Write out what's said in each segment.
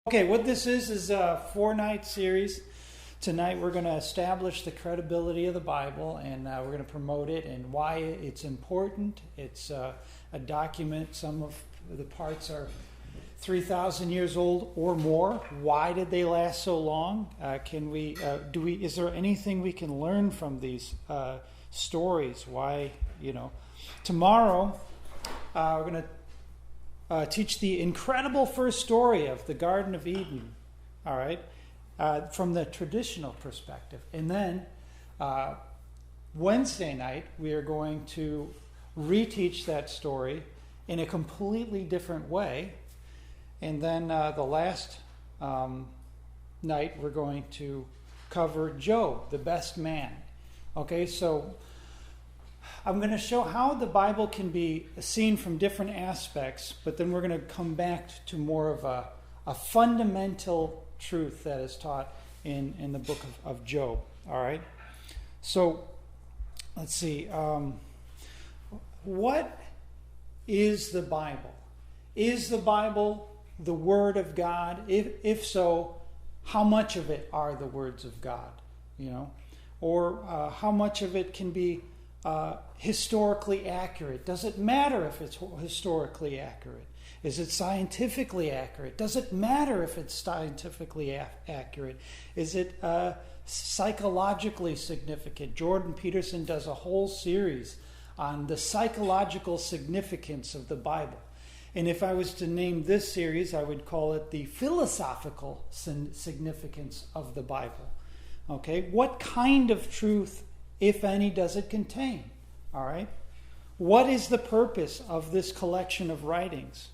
Okay, what this is a 4-night series. Tonight we're going to establish the credibility of the Bible, and we're going to promote it and why it's important. It's a document. Some of the parts are 3,000 years old or more. Why did they last so long? Is there anything we can learn from these stories? Why, Tomorrow we're going to teach the incredible first story of the Garden of Eden, all right, from the traditional perspective. And then Wednesday night, we are going to reteach that story in a completely different way. And then the last night, we're going to cover Job, the best man. Okay, so I'm going to show how the Bible can be seen from different aspects, but then we're going to come back to more of a fundamental truth that is taught in the book of Job. All right? So, let's see. What is the Bible? Is the Bible the Word of God? If so, how much of it are the words of God? Or how much of it can be historically accurate? Does it matter if it's historically accurate? Is it scientifically accurate? Does it matter if it's scientifically accurate? Is it psychologically significant? Jordan Peterson does a whole series on the psychological significance of the Bible. And if I was to name this series, I would call it the philosophical significance of the Bible. Okay, what kind of truth, if any, does it contain? All right. What is the purpose of this collection of writings?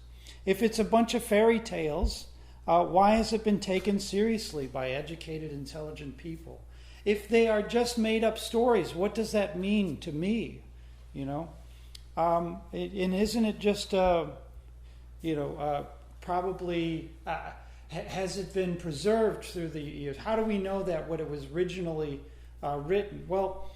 If it's a bunch of fairy tales, why has it been taken seriously by educated, intelligent people? If they are just made up stories, what does that mean to me? And isn't it just, probably... has it been preserved through the years? How do we know that what it was originally written? Well,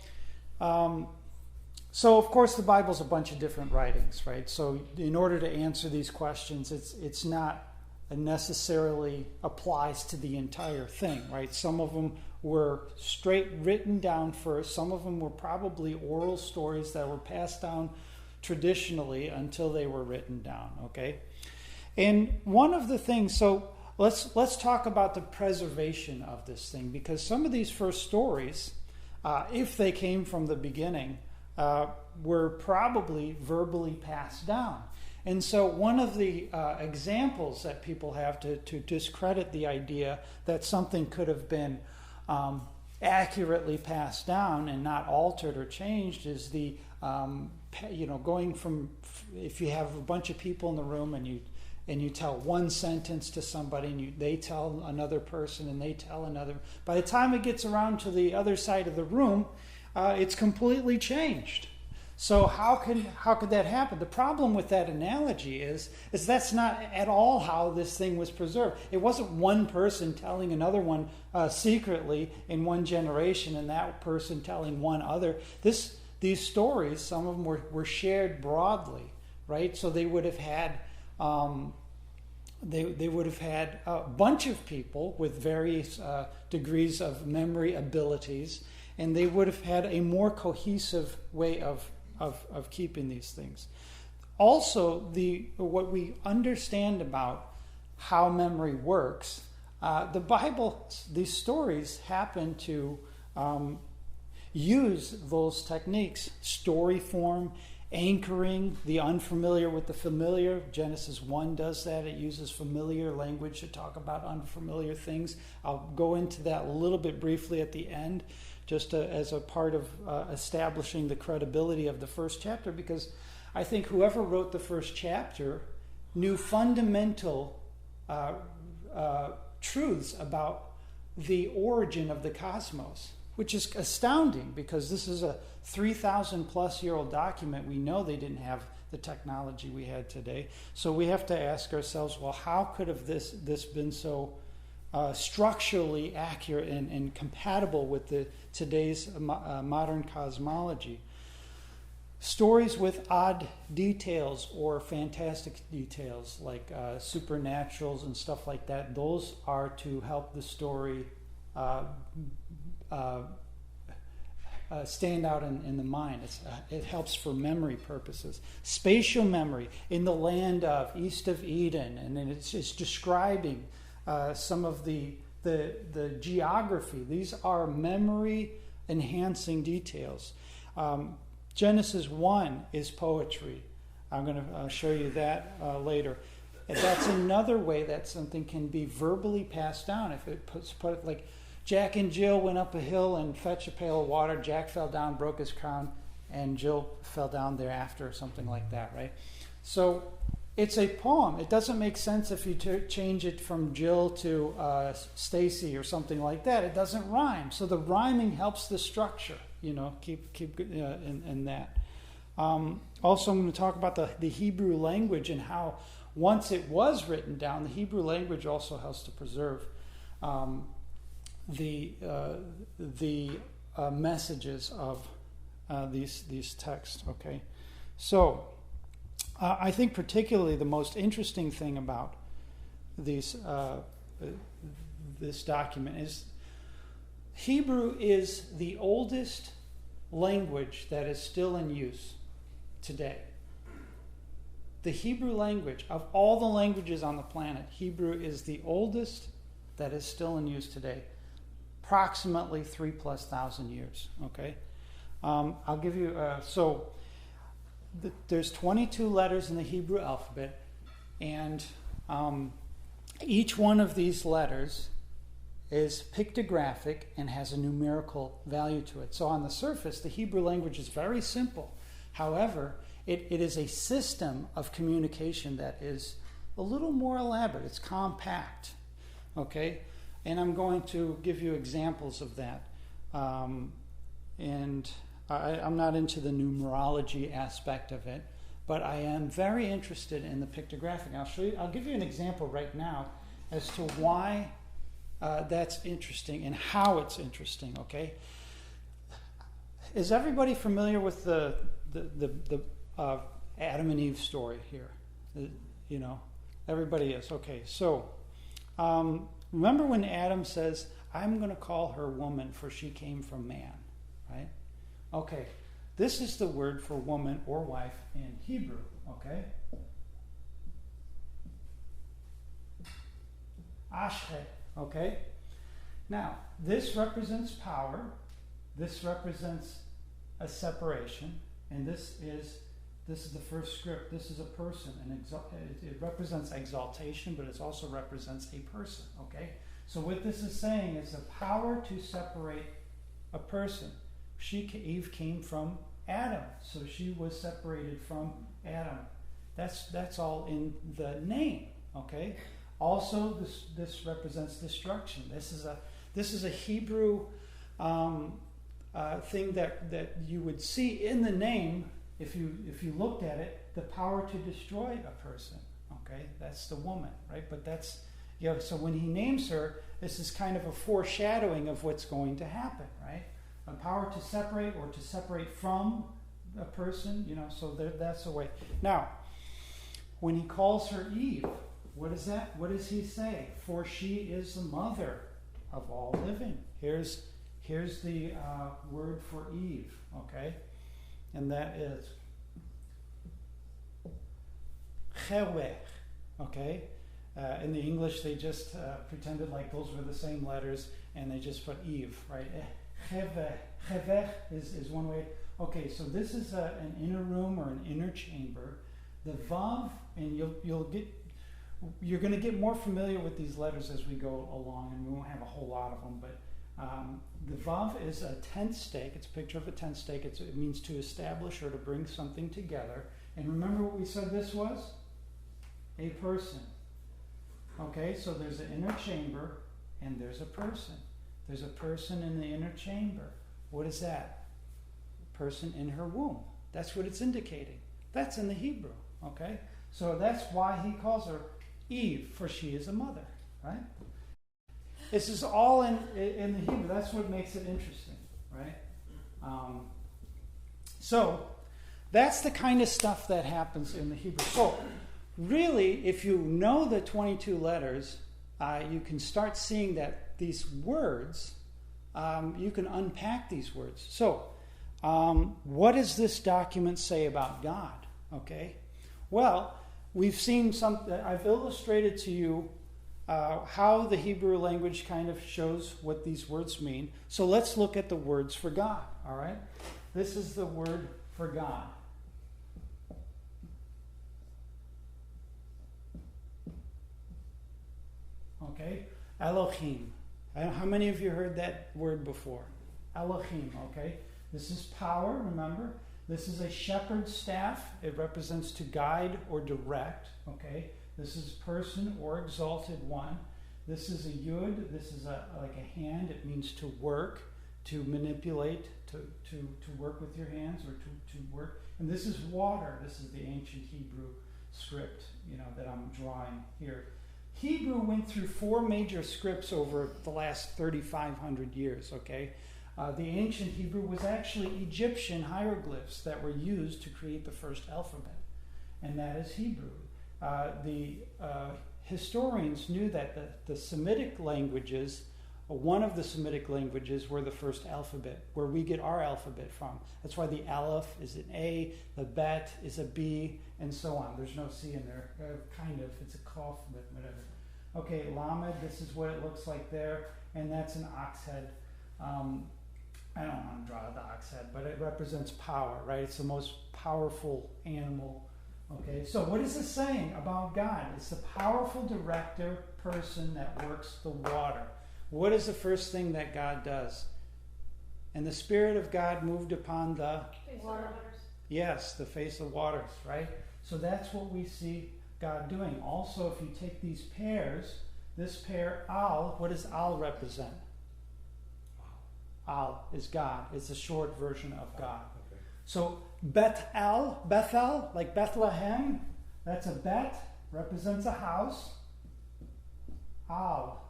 so of course the Bible's a bunch of different writings, right? So in order to answer these questions, it's not necessarily applies to the entire thing, right? Some of them were straight written down first. Some of them were probably oral stories that were passed down traditionally until they were written down, okay? And one of the things, so let's talk about the preservation of this thing, because some of these first stories, if they came from the beginning, were probably verbally passed down. And so one of the examples that people have to discredit the idea that something could have been accurately passed down and not altered or changed is the, going from, if you have a bunch of people in the room and you tell one sentence to somebody and they tell another person and they tell another. By the time it gets around to the other side of the room, it's completely changed. So how could that happen? The problem with that analogy is that's not at all how this thing was preserved. It wasn't one person telling another one secretly in one generation and that person telling one other. These stories, some of them were shared broadly, right? So they would have had... They would have had a bunch of people with various degrees of memory abilities, and they would have had a more cohesive way of keeping these things. Also, what we understand about how memory works, the Bible, these stories happen to use those techniques: story form, anchoring the unfamiliar with the familiar. Genesis 1 does that. It uses familiar language to talk about unfamiliar things. I'll go into that a little bit briefly at the end, just as a part of establishing the credibility of the first chapter, because I think whoever wrote the first chapter knew fundamental truths about the origin of the cosmos, which is astounding because this is a 3,000 plus year old document. We know they didn't have the technology we had today. So we have to ask ourselves, well, how could have this been so structurally accurate and compatible with today's modern cosmology? Stories with odd details or fantastic details, like supernaturals and stuff like that, those are to help the story stand out in the mind. It helps for memory purposes. Spatial memory, in the land of, east of Eden, and then it's describing some of the geography. These are memory enhancing details. Genesis 1 is poetry. I'm going to show you that later. And that's another way that something can be verbally passed down. If it put it like Jack and Jill went up a hill and fetched a pail of water. Jack fell down, broke his crown, and Jill fell down thereafter, or something like that, right? So it's a poem. It doesn't make sense if you change it from Jill to Stacy or something like that. It doesn't rhyme. So the rhyming helps the structure. Keep in that. Also, I'm going to talk about the Hebrew language and how once it was written down, the Hebrew language also helps to preserve the messages of these texts. Okay, so I think particularly the most interesting thing about this document is Hebrew is the oldest language that is still in use today. The Hebrew language, of all the languages on the planet, Hebrew is the oldest that is still in use today. Approximately 3,000+ years. Okay, I'll give you. There's 22 letters in the Hebrew alphabet, and each one of these letters is pictographic and has a numerical value to it. So on the surface, the Hebrew language is very simple. However, it is a system of communication that is a little more elaborate. It's compact. Okay? And I'm going to give you examples of that. And I'm not into the numerology aspect of it, but I am very interested in the pictographic. I'll give you an example right now as to why that's interesting and how it's interesting. Okay, is everybody familiar with the Adam and Eve story here? Everybody is. Okay, so remember when Adam says, "I'm going to call her woman, for she came from man," right? Okay, this is the word for woman or wife in Hebrew. Okay, Ashre. Okay, now this represents power, this represents a separation, and this is the first script. This is a person, and it represents exaltation, but it also represents a person. Okay, so what this is saying is the power to separate a person. Eve came from Adam, so she was separated from Adam. That's all in the name. Okay. Also, this represents destruction. This is a Hebrew thing that you would see in the name if you looked at it. The power to destroy a person. Okay, that's the woman, right? But that's so when he names her, this is kind of a foreshadowing of what's going to happen, right? A power to separate or to separate from a person. So that's the way. Now, when he calls her Eve. What is that? What does he say? For she is the mother of all living. Here's the word for Eve, okay? And that is chewech, okay? In the English, they just pretended like those were the same letters, and they just put Eve, right? Chewech is one way. Okay, so this is an inner room or an inner chamber. The vav, and you're going to get more familiar with these letters as we go along, and we won't have a whole lot of them, but the vav is a tent stake. It's a picture of a tent stake. It means to establish or to bring something together. And remember what we said this was? A person. Okay, so there's an inner chamber, and there's a person. There's a person in the inner chamber. What is that? A person in her womb. That's what it's indicating. That's in the Hebrew, okay? So that's why he calls her Eve, for she is a mother, right? This is all in the Hebrew. That's what makes it interesting, right? So that's the kind of stuff that happens in the Hebrew. So really, if you know the 22 letters, you can start seeing that these words, you can unpack these words. So what does this document say about God? Okay. Well, we've seen I've illustrated to you how the Hebrew language kind of shows what these words mean. So let's look at the words for God, all right? This is the word for God. Okay? Elohim. How many of you heard that word before? Elohim, okay? This is power, remember? This is a shepherd's staff. It represents to guide or direct, okay? This is person or exalted one. This is a yud. This is like a hand. It means to work, to manipulate, to work with your hands or to work. And this is water. This is the ancient Hebrew script, that I'm drawing here. Hebrew went through 4 major scripts over the last 3,500 years, okay? The ancient Hebrew was actually Egyptian hieroglyphs that were used to create the first alphabet, and that is Hebrew. The historians knew that the Semitic languages, one of the Semitic languages, were the first alphabet, where we get our alphabet from. That's why the aleph is an A, the bet is a B, and so on. There's no C in there. Kind of. It's a cough, but whatever. Okay, lamed, this is what it looks like there, and that's an ox head. I don't want to draw the ox head, but it represents power, right? It's the most powerful animal. Okay, so what is it saying about God? It's the powerful director person that works the water. What is the first thing that God does? And the Spirit of God moved upon the waters. Yes, the face of waters, right? So that's what we see God doing. Also, if you take these pairs, this pair, Al, what does Al represent? Al is God. It's a short version of God. Okay. So Bethel, like Bethlehem, that's a bet, represents a house. Al,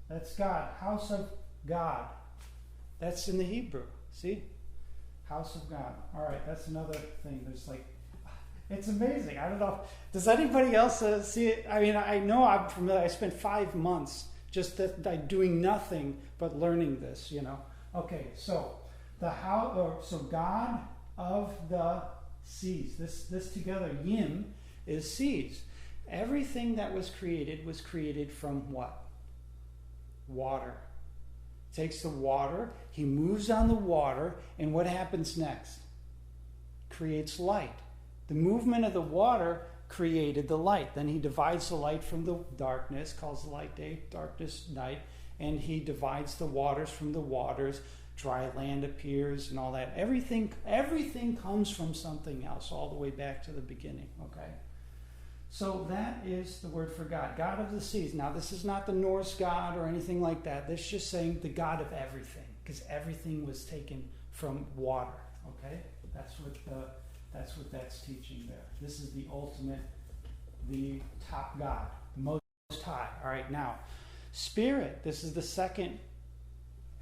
that's God, house of God. That's in the Hebrew, see? House of God. All right, that's another thing. There's it's amazing. I don't know. Does anybody else see it? I mean, I know I'm familiar. I spent 5 months just doing nothing but learning this, Okay, so so God of the seas. This together, Yim, is seas. Everything that was created from what? Water. Takes the water, he moves on the water, and what happens next? Creates light. The movement of the water created the light. Then he divides the light from the darkness, calls the light day, darkness night, and he divides the waters from the waters. Dry land appears and all that. Everything comes from something else, all the way back to the beginning, okay? So that is the word for God, God of the seas. Now, this is not the Norse God or anything like that. This is just saying the God of everything, because everything was taken from water, okay? That's what that's teaching there. This is the ultimate, the top God, the most high. All right, now, Spirit, this is the second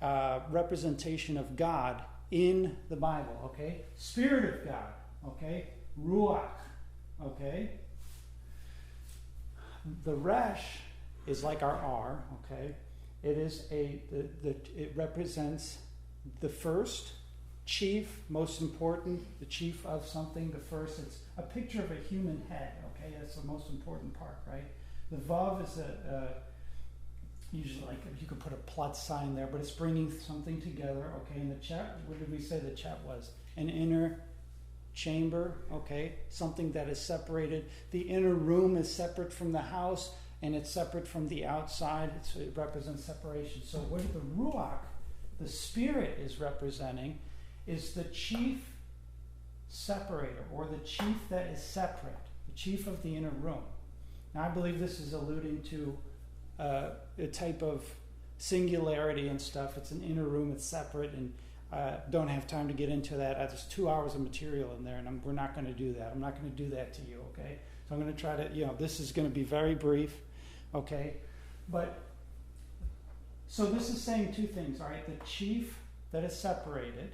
representation of God in the Bible, okay? Spirit of God, okay? Ruach, okay? The resh is like our R, okay? It is it represents the first, chief, most important, the chief of something, the first. It's a picture of a human head, okay? That's the most important part, right? The vav is usually like you could put a plus sign there, but it's bringing something together, okay? And the chet, what did we say the chet was? An inner chamber, okay? Something that is separated. The inner room is separate from the house, and it's separate from the outside. It represents separation. So what the ruach, the spirit, is representing is the chief separator, or the chief that is separate, the chief of the inner room. Now, I believe this is alluding to a type of singularity and stuff. It's an inner room, it's separate, and don't have time to get into that. There's 2 hours of material in there, and we're not going to do that. I'm not going to do that to you, okay? So I'm going to try to, this is going to be very brief, okay? But, so this is saying 2 things, all right? The chief that is separated,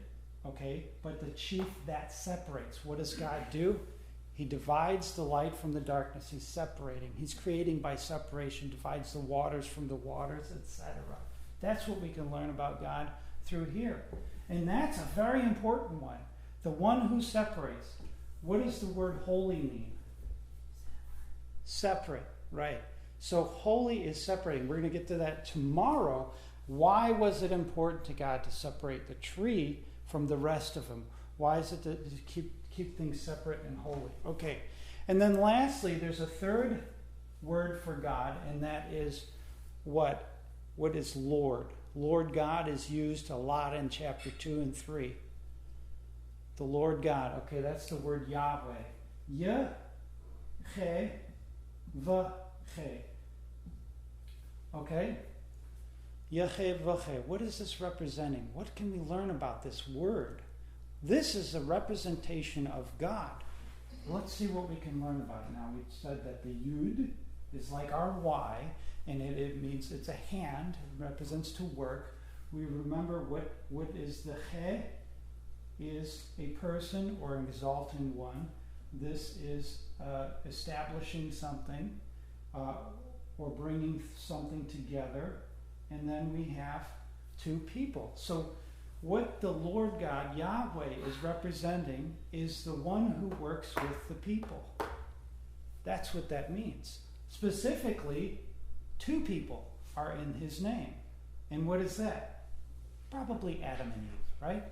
okay? But the chief that separates. What does God do? He divides the light from the darkness. He's separating. He's creating by separation, divides the waters from the waters, etc. That's what we can learn about God through here. And that's a very important one. The one who separates. What does the word holy mean? Separate, right. So holy is separating. We're going to get to that tomorrow. Why was it important to God to separate the tree from the rest of them? Why is it to keep things separate and holy? Okay. And then lastly, there's a third word for God, and that is what? What is Lord? Lord God is used a lot in chapter 2 and 3. The Lord God. Okay, that's the word Yahweh. Yeh-che-vah-che. Okay? Yeh-che-vah-che. What is this representing? What can we learn about this word? This is a representation of God. Let's see what we can learn about it now. We said that the Yud is like our Y, and it means it's a hand. It represents to work. We remember what is the Che is a person or an exalting one. This is establishing something or bringing something together. And then we have two people. So what the Lord God, Yahweh, is representing is the one who works with the people. That's what that means. Specifically, two people are in his name. And what is that? Probably Adam and Eve, right?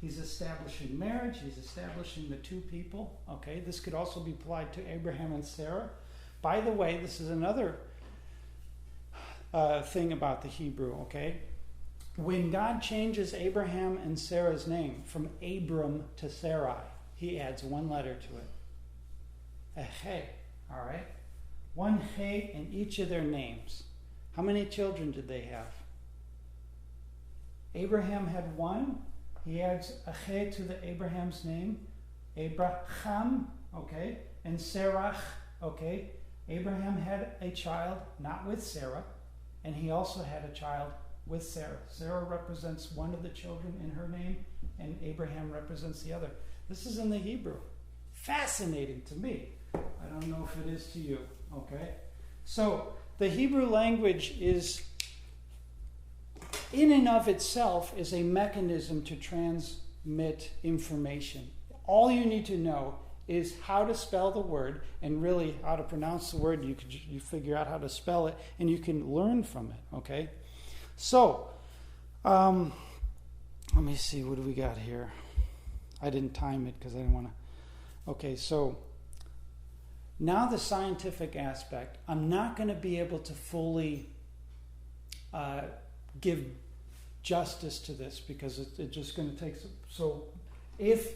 He's establishing marriage. He's establishing the two people. Okay, this could also be applied to Abraham and Sarah. By the way, this is another thing about the Hebrew, okay? When God changes Abraham and Sarah's name from Abram to Sarai, he adds one letter to it. A he, all right? One he in each of their names. How many children did they have? Abraham had one. He adds a he to the Abraham's name. Abraham, okay? And Sarah, okay? Abraham had a child, not with Sarah, and he also had a child with Sarah. Sarah represents one of the children in her name, and Abraham represents the other. This is in the Hebrew. Fascinating to me. I don't know if it is to you, okay? So the Hebrew language is, in and of itself, is a mechanism to transmit information. All you need to know is how to spell the word, and really how to pronounce the word. You figure out how to spell it, and you can learn from it, okay? So, let me see, what do we got here? I didn't time it because I didn't want to. Okay, so now the scientific aspect. I'm not going to be able to fully give justice to this because it's just going to take some. So if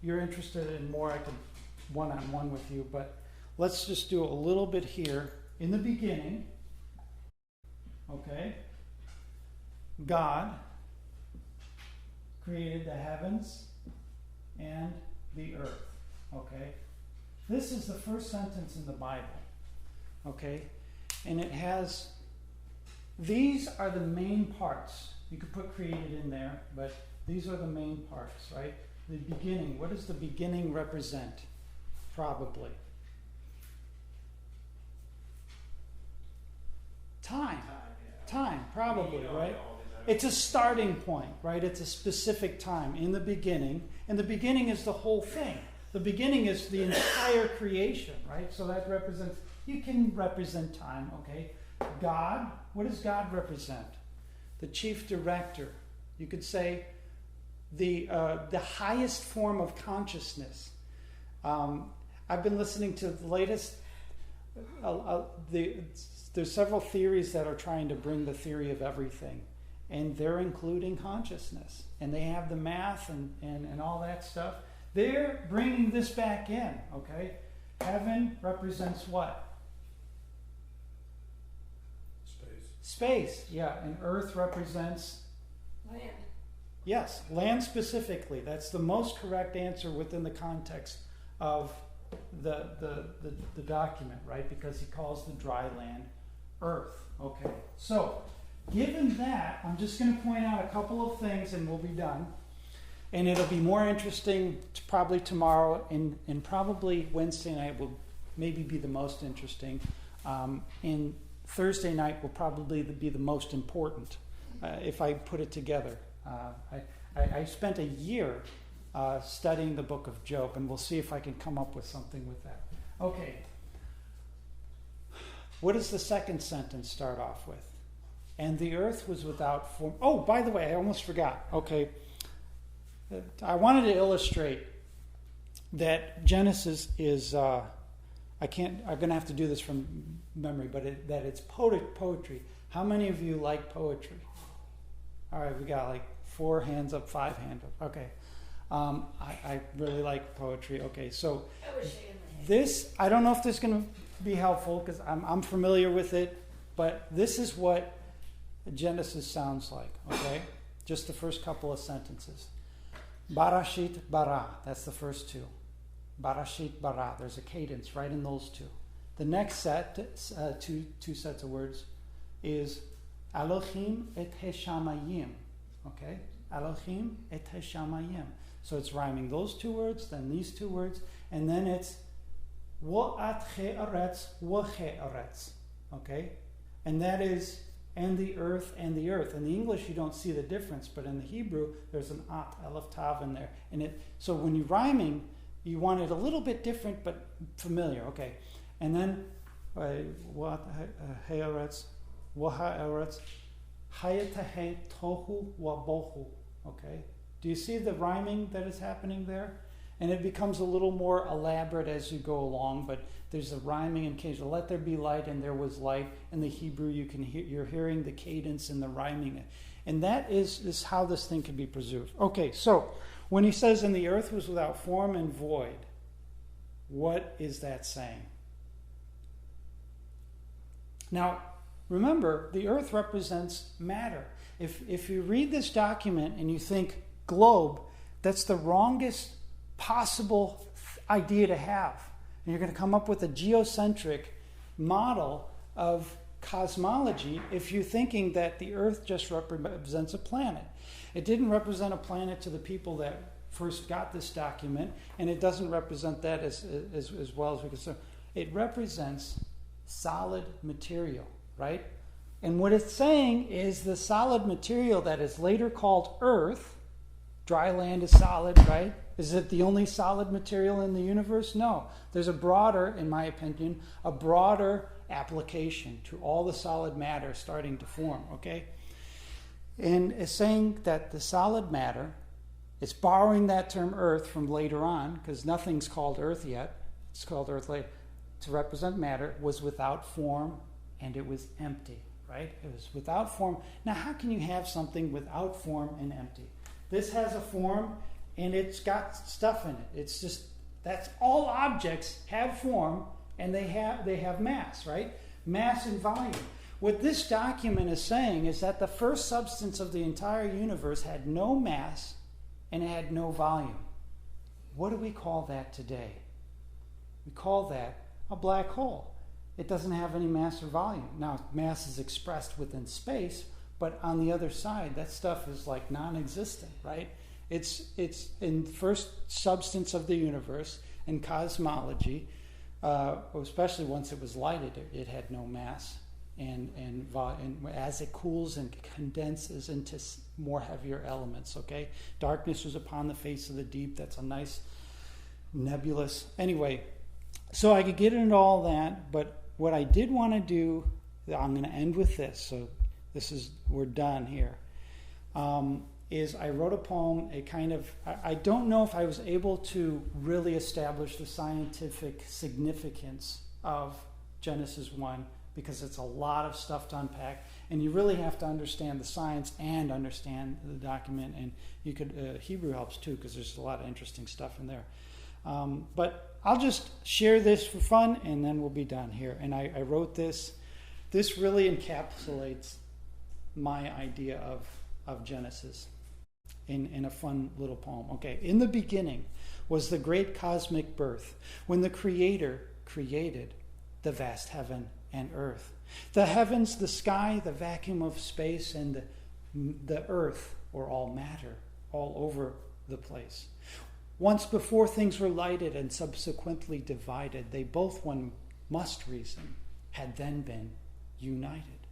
you're interested in more, I can one-on-one with you, but let's just do a little bit here. In the beginning, okay, God created the heavens and the earth, okay? This is the first sentence in the Bible, okay? And it has, these are the main parts. You could put created in there, but these are the main parts, right? The beginning, what does the beginning represent? Probably. Time. Time, probably, right? It's a starting point, right? It's a specific time in the beginning. And the beginning is the whole thing. The beginning is the entire creation, right? So that represents, you can represent time, okay? God, what does God represent? The chief director. You could say the highest form of consciousness. I've been listening to the latest, there's several theories that are trying to bring the theory of everything. And they're including consciousness. And they have the math and all that stuff. They're bringing this back in, okay? Heaven represents what? Space, yeah. And earth represents? Land. Yes, land specifically. That's the most correct answer within the context of the document, right? Because he calls the dry land earth. Okay, so given that, I'm just going to point out a couple of things and we'll be done. And it'll be more interesting probably tomorrow, and probably Wednesday night will maybe be the most interesting. And Thursday night will probably be the most important if I put it together. I spent a year studying the book of Job, and we'll see if I can come up with something with that. Okay. What does the second sentence start off with? And the earth was without form. Oh, by the way, I almost forgot. Okay. I wanted to illustrate that Genesis is, I'm going to have to do this from memory, but that it's poetry. How many of you like poetry? All right, we got like 4 hands up, 5 hands up. Okay. I really like poetry. Okay, so this, I don't know if this is going to be helpful because I'm familiar with it, but this is what Genesis sounds like, okay? Just the first couple of sentences. Barashit bara, that's the first two. Barashit bara, there's a cadence right in those two. The next set, two sets of words, is Elohim et Heshamayim, okay? Elohim et Heshamayim. So it's rhyming those 2 words, then these 2 words, and then it's Wa'at Che'aretz, Wa'che'aretz, okay? And that is, and the earth, and the earth. In the English, you don't see the difference, but in the Hebrew, there's an at, aleph tav in there. And so when you're rhyming, you want it a little bit different, but familiar, okay? And then, Wa'at Che'aretz, Wa'ha'aretz, Hayatahe Tohu Wa'bohu, okay? Do you see the rhyming that is happening there? And it becomes a little more elaborate as you go along, but there's a rhyming in occasion. Let there be light, and there was light. In the Hebrew, you're hearing the cadence and the rhyming. And that is how this thing can be preserved. Okay, so when he says, and the earth was without form and void, what is that saying? Now, remember, the earth represents matter. If you read this document and you think globe, that's the wrongest possible idea to have. And you're going to come up with a geocentric model of cosmology if you're thinking that the earth just represents a planet. It didn't represent a planet to the people that first got this document, and it doesn't represent that as well as we can say. It represents solid material, right? And what it's saying is the solid material that is later called earth. Dry land is solid, right? Is it the only solid material in the universe? No. There's a broader, in my opinion, a broader application to all the solid matter starting to form, okay? And it's saying that the solid matter, it's borrowing that term earth from later on, because nothing's called earth yet. It's called earth later, to represent matter, was without form and it was empty, right? It was without form. Now, how can you have something without form and empty? This has a form, and it's got stuff in it. It's just, that's all objects have form, and they have mass, right? Mass and volume. What this document is saying is that the first substance of the entire universe had no mass and it had no volume. What do we call that today? We call that a black hole. It doesn't have any mass or volume. Now, mass is expressed within space, but on the other side, that stuff is like non-existent, right? It's in the first substance of the universe in cosmology, especially once it was lighted, it had no mass, and as it cools and condenses into more heavier elements. Okay, darkness was upon the face of the deep. That's a nice nebulous. Anyway, so I could get into all that, but what I did want to do, I'm going to end with this. So. We're done here. Is I wrote a poem, I don't know if I was able to really establish the scientific significance of Genesis 1, because it's a lot of stuff to unpack, and you really have to understand the science and understand the document, and you could, Hebrew helps too, because there's a lot of interesting stuff in there. But I'll just share this for fun, and then we'll be done here. And I wrote this. This really encapsulates my idea of Genesis in a fun little poem. Okay, in the beginning was the great cosmic birth, when the Creator created the vast heaven and earth. The heavens, the sky, the vacuum of space, and the earth, or all matter, all over the place. Once before things were lighted and subsequently divided, they both, one must reason, had then been united.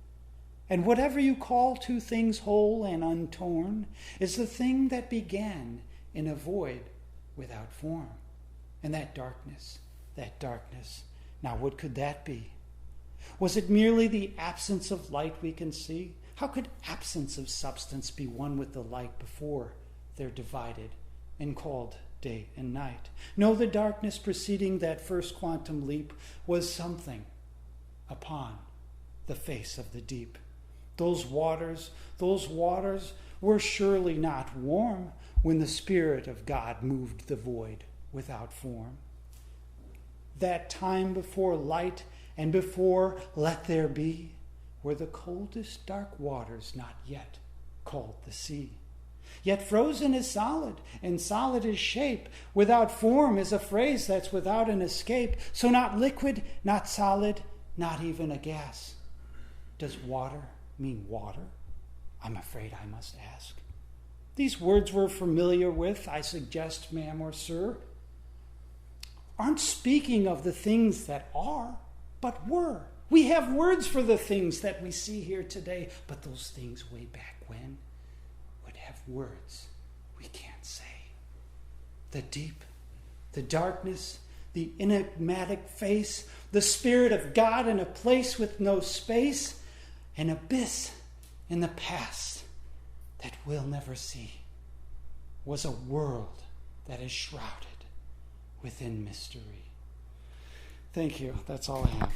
And whatever you call two things whole and untorn is the thing that began in a void without form. And that darkness, now what could that be? Was it merely the absence of light we can see? How could absence of substance be one with the light before they're divided and called day and night? No, the darkness preceding that first quantum leap was something upon the face of the deep. Those waters were surely not warm when the Spirit of God moved the void without form. That time before light and before let there be were the coldest dark waters not yet called the sea. Yet frozen is solid, and solid is shape. Without form is a phrase that's without an escape. So not liquid, not solid, not even a gas. Does water mean water? I'm afraid I must ask. These words we're familiar with, I suggest, ma'am or sir, aren't speaking of the things that are, but were. We have words for the things that we see here today, but those things way back when would have words we can't say. The deep, the darkness, the enigmatic face, the Spirit of God in a place with no space, an abyss in the past that we'll never see, was a world that is shrouded within mystery. Thank you. That's all I have.